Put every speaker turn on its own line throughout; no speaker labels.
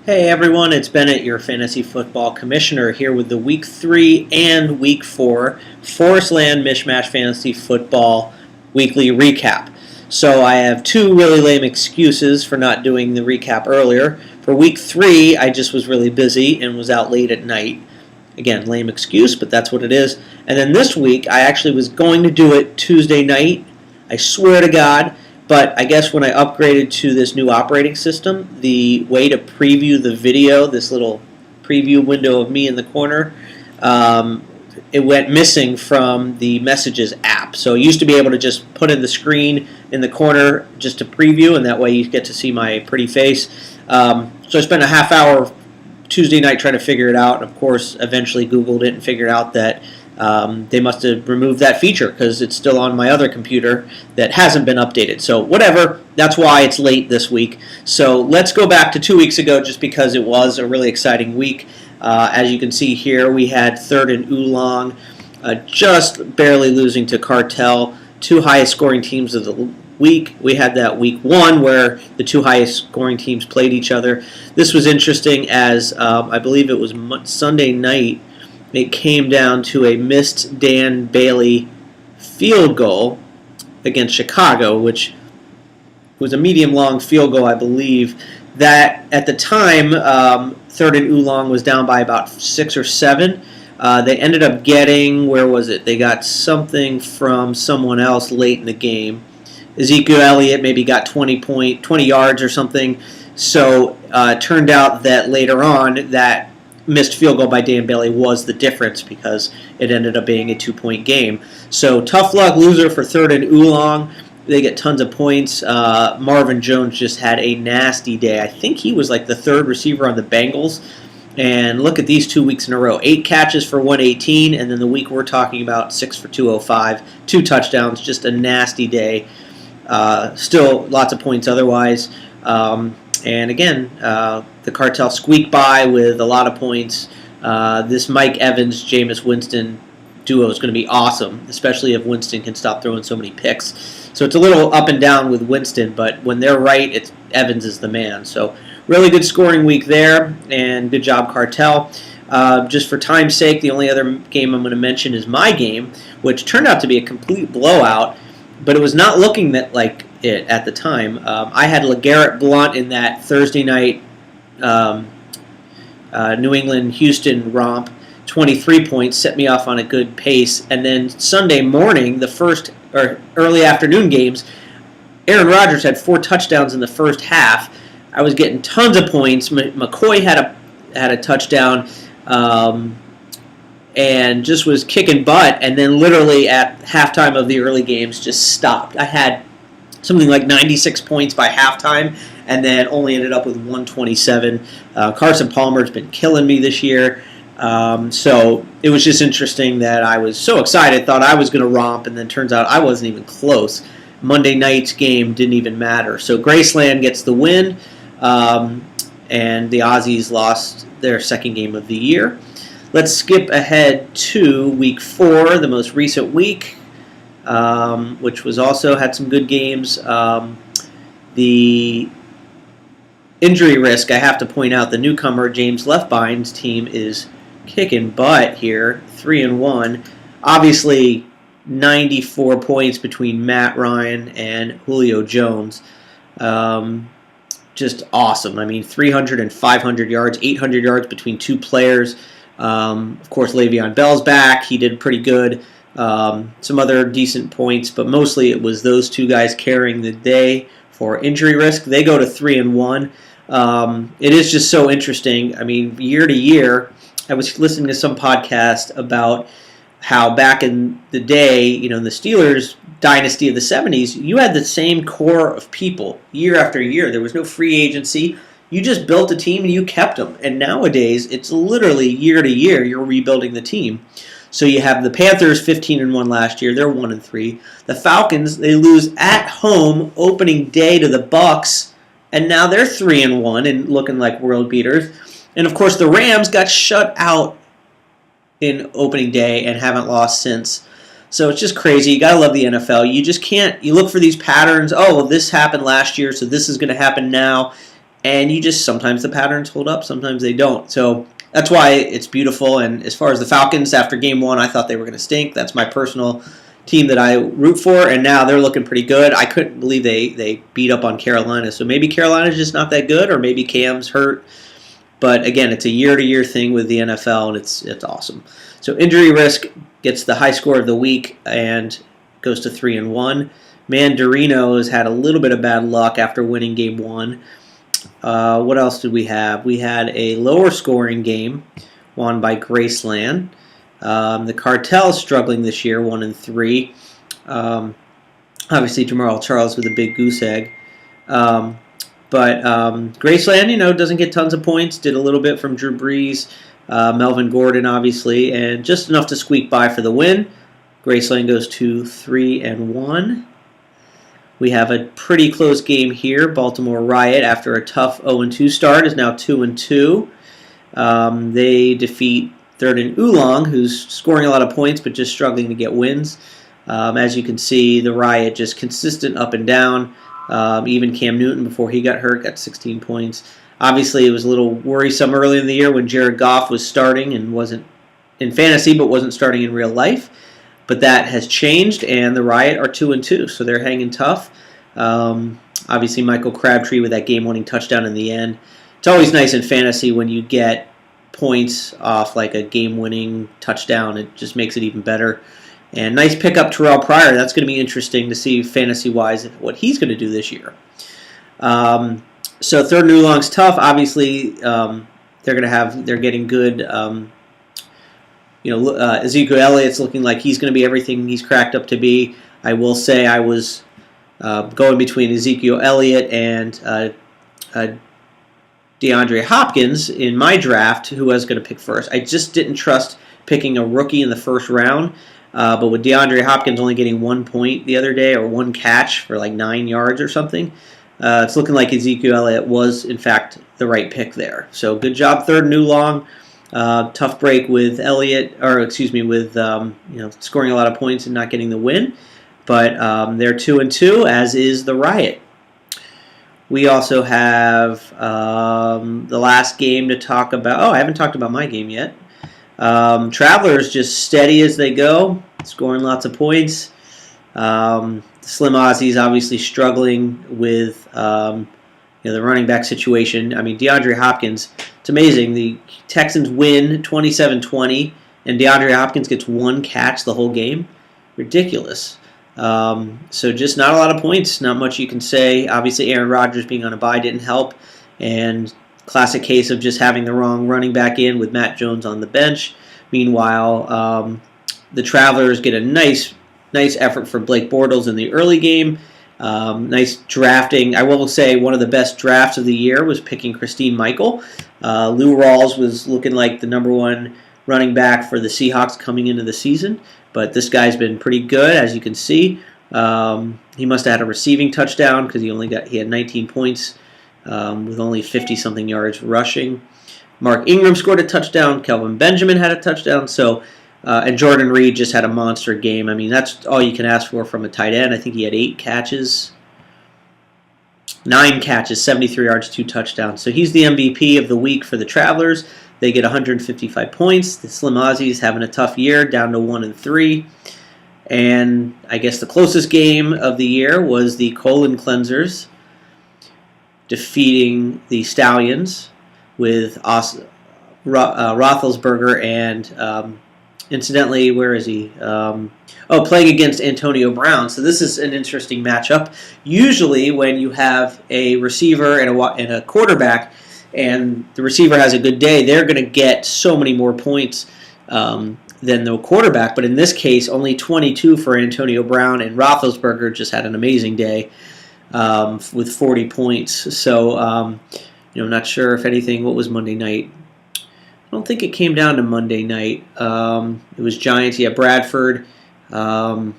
Hey everyone, it's Bennett, your fantasy football commissioner, here with the Week 3 and Week 4 ForrestLand MishMash Fantasy Football Weekly Recap. So I have two really lame excuses for not doing the recap earlier. For Week 3, I just was really busy and was out late at night. Again, lame excuse, but that's what it is. And then this week, I actually was going to do it Tuesday night. I swear to God. But I guess when I upgraded to this new operating system, the way to preview the video, this little preview window of me in the corner, it went missing from the Messages app. So I used to be able to just put in the screen in the corner just to preview, and that way you get to see my pretty face. So I spent a half hour Tuesday night trying to figure it out. And of course, eventually Googled it and figured out that they must have removed that feature because it's still on my other computer that hasn't been updated. So whatever, that's why it's late this week. So let's go back to 2 weeks ago just because it was a really exciting week. As you can see here, we had third and Oolong, just barely losing to Cartel, two highest scoring teams of the week. We had that week 1 where the two highest scoring teams played each other. This was interesting as I believe it was Sunday night. It came down to a missed Dan Bailey field goal against Chicago, which was a medium-long field goal, I believe. That, at the time, third and Oolong was down by about 6 or 7. They ended up getting, where was it? They got something from someone else late in the game. Ezekiel Elliott maybe got 20 yards or something. So it turned out that later on that missed field goal by Dan Bailey was the difference because it ended up being a 2-point game. So tough luck loser for third and Oolong. They get tons of points. Marvin Jones just had a nasty day. I think he was like the third receiver on the Bengals. And look at these 2 weeks in a row. 8 catches for 118, and then the week we're talking about 6 for 205. 2 touchdowns, just a nasty day. Still lots of points otherwise. And again, the Cartel squeaked by with a lot of points. This Mike Evans, Jameis Winston duo is going to be awesome, especially if Winston can stop throwing so many picks. So it's a little up and down with Winston, but when they're right, Evans is the man. So really good scoring week there, and good job, Cartel. Just for time's sake, the only other game I'm going to mention is my game, which turned out to be a complete blowout, but it was not looking like it at the time. I had LeGarrette Blount in that Thursday night New England-Houston romp. 23 points, set me off on a good pace. And then Sunday morning, the first or early afternoon games, Aaron Rodgers had 4 touchdowns in the first half. I was getting tons of points. McCoy had a touchdown and just was kicking butt. And then literally at halftime of the early games just stopped. I had something like 96 points by halftime, and then only ended up with 127. Carson Palmer's been killing me this year. So it was just interesting that I was so excited, thought I was going to romp, and then turns out I wasn't even close. Monday night's game didn't even matter. So Graceland gets the win, and the Aussies lost their second game of the year. Let's skip ahead to Week 4, the most recent week, which was also had some good games. The injury risk, I have to point out, the newcomer James Leftbind's team is kicking butt here, 3-1. Obviously, 94 points between Matt Ryan and Julio Jones. Just awesome. I mean, 300 and 500 yards, 800 yards between 2 players. Of course, Le'Veon Bell's back. He did pretty good. Some other decent points, but mostly it was those 2 guys carrying the day for injury risk. They go to 3-1. It is just so interesting. I mean, year to year, I was listening to some podcast about how back in the day, in the Steelers dynasty of the 70s, you had the same core of people year after year. There was no free agency. You just built a team and you kept them. And nowadays, it's literally year to year you're rebuilding the team. So you have the Panthers 15-1 last year. They're 1-3. The Falcons, they lose at home opening day to the Bucks, and now they're 3-1 and looking like world beaters. And of course, the Rams got shut out in opening day and haven't lost since. So it's just crazy. You gotta love the NFL. You just can't. You look for these patterns. Oh, well, this happened last year, so this is going to happen now. and you just sometimes the patterns hold up, sometimes they don't. So that's why it's beautiful. And as far as the Falcons, after game one, I thought they were going to stink. That's my personal team that I root for, and now they're looking pretty good. I couldn't believe they beat up on Carolina. So maybe Carolina's just not that good, or maybe Cam's hurt. But again, it's a year-to-year thing with the NFL, and it's awesome. So injury risk gets the high score of the week and goes to 3-1. Mandarino has had a little bit of bad luck after winning game one. What else did we have? We had a lower scoring game won by ForrestLand. The Cartel is struggling this year, 1-3. Obviously, Jamal Charles with a big goose egg. But ForrestLand, doesn't get tons of points. Did a little bit from Drew Brees, Melvin Gordon, obviously, and just enough to squeak by for the win. ForrestLand goes to 3-1. We have a pretty close game here. Baltimore Riot, after a tough 0-2 start, is now 2-2. They defeat Third and Oolong, who's scoring a lot of points but just struggling to get wins. As you can see, the Riot just consistent up and down. Even Cam Newton, before he got hurt, got 16 points. Obviously, it was a little worrisome early in the year when Jared Goff was starting and wasn't in fantasy but wasn't starting in real life. But that has changed, and the Riot are 2-2, so they're hanging tough. Obviously, Michael Crabtree with that game-winning touchdown in the end. It's always nice in fantasy when you get points off like a game-winning touchdown. It just makes it even better. And nice pickup, Terrell Pryor. That's going to be interesting to see fantasy-wise what he's going to do this year. So Third and Oolong's tough. Obviously, they're getting good. Ezekiel Elliott's looking like he's going to be everything he's cracked up to be. I will say I was going between Ezekiel Elliott and DeAndre Hopkins in my draft, who I was going to pick first. I just didn't trust picking a rookie in the first round. But with DeAndre Hopkins only getting 1 point the other day, or 1 catch for like 9 yards or something, it's looking like Ezekiel Elliott was, in fact, the right pick there. So good job, Third and Oolong. Tough break with Elliott, with scoring a lot of points and not getting the win. But they're 2-2, as is the Riot. We also have the last game to talk about. Oh, I haven't talked about my game yet. Travelers just steady as they go, scoring lots of points. Slim Ozzy's obviously struggling with the running back situation. I mean, DeAndre Hopkins, it's amazing. The Texans win 27-20, and DeAndre Hopkins gets 1 catch the whole game. Ridiculous. So just not a lot of points, not much you can say. Obviously, Aaron Rodgers being on a bye didn't help, and classic case of just having the wrong running back in with Matt Jones on the bench. Meanwhile, the Travelers get a nice effort from Blake Bortles in the early game. Nice drafting. I will say one of the best drafts of the year was picking Christine Michael. Lou Rawls was looking like the number 1 running back for the Seahawks coming into the season, but this guy's been pretty good, as you can see. He must have had a receiving touchdown because he had 19 points with only 50-something yards rushing. Mark Ingram scored a touchdown. Kelvin Benjamin had a touchdown. And Jordan Reed just had a monster game. I mean, that's all you can ask for from a tight end. I think he had 9 catches, 73 yards, 2 touchdowns. So he's the MVP of the week for the Travelers. They get 155 points. The Slim Aussies having a tough year, down to 1-3. And I guess the closest game of the year was the Colon Cleansers defeating the Stallions with Roethlisberger and, incidentally, where is he? Playing against Antonio Brown. So this is an interesting matchup. Usually when you have a receiver and a quarterback and the receiver has a good day, they're going to get so many more points than the quarterback. But in this case, only 22 for Antonio Brown, and Roethlisberger just had an amazing day with 40 points. So, I'm not sure if anything. What was Monday night? I don't think it came down to Monday night. It was Giants. Yeah, Bradford and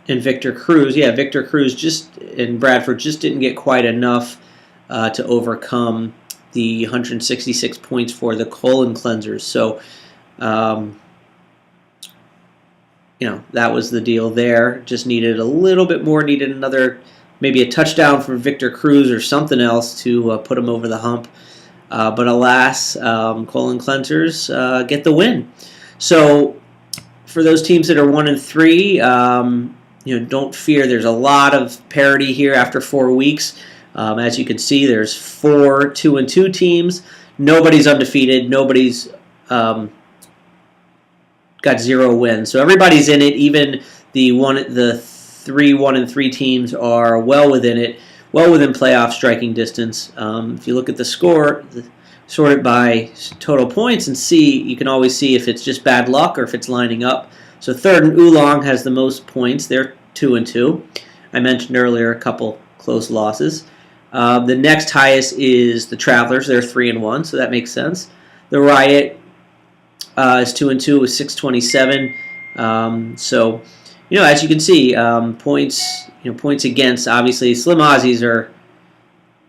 Victor Cruz. Yeah, Victor Cruz and Bradford just didn't get quite enough to overcome the 166 points for the Colon Cleansers. So, that was the deal there. Just needed a little bit more. Needed another maybe a touchdown for Victor Cruz or something else to put him over the hump. But alas, colon cleansers get the win. So for those teams that are 1-3, don't fear. There's a lot of parity here after 4 weeks. As you can see, there's 4 2-2 teams. Nobody's undefeated. Nobody's got 0 wins. So everybody's in it. Even the 3 1-3 teams are well within it, well within playoff striking distance. If you look at the score, sort it by total points, and you can always see if it's just bad luck or if it's lining up. So third and Oolong has the most points. They're 2-2. I mentioned earlier a couple close losses. The next highest is the Travelers. They're 3-1, so that makes sense. The Riot is 2-2 with 627. So, as you can see, points against. Obviously, Slim Aussies are.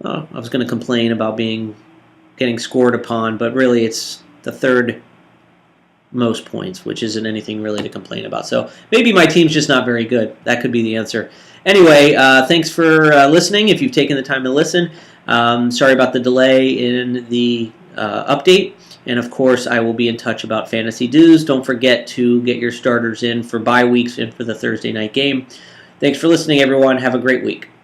I was going to complain about getting scored upon, but really it's the third most points, which isn't anything really to complain about. So maybe my team's just not very good. That could be the answer. Anyway, thanks for listening. If you've taken the time to listen, sorry about the delay in the update. And of course, I will be in touch about fantasy dues. Don't forget to get your starters in for bye weeks and for the Thursday night game. Thanks for listening, everyone. Have a great week.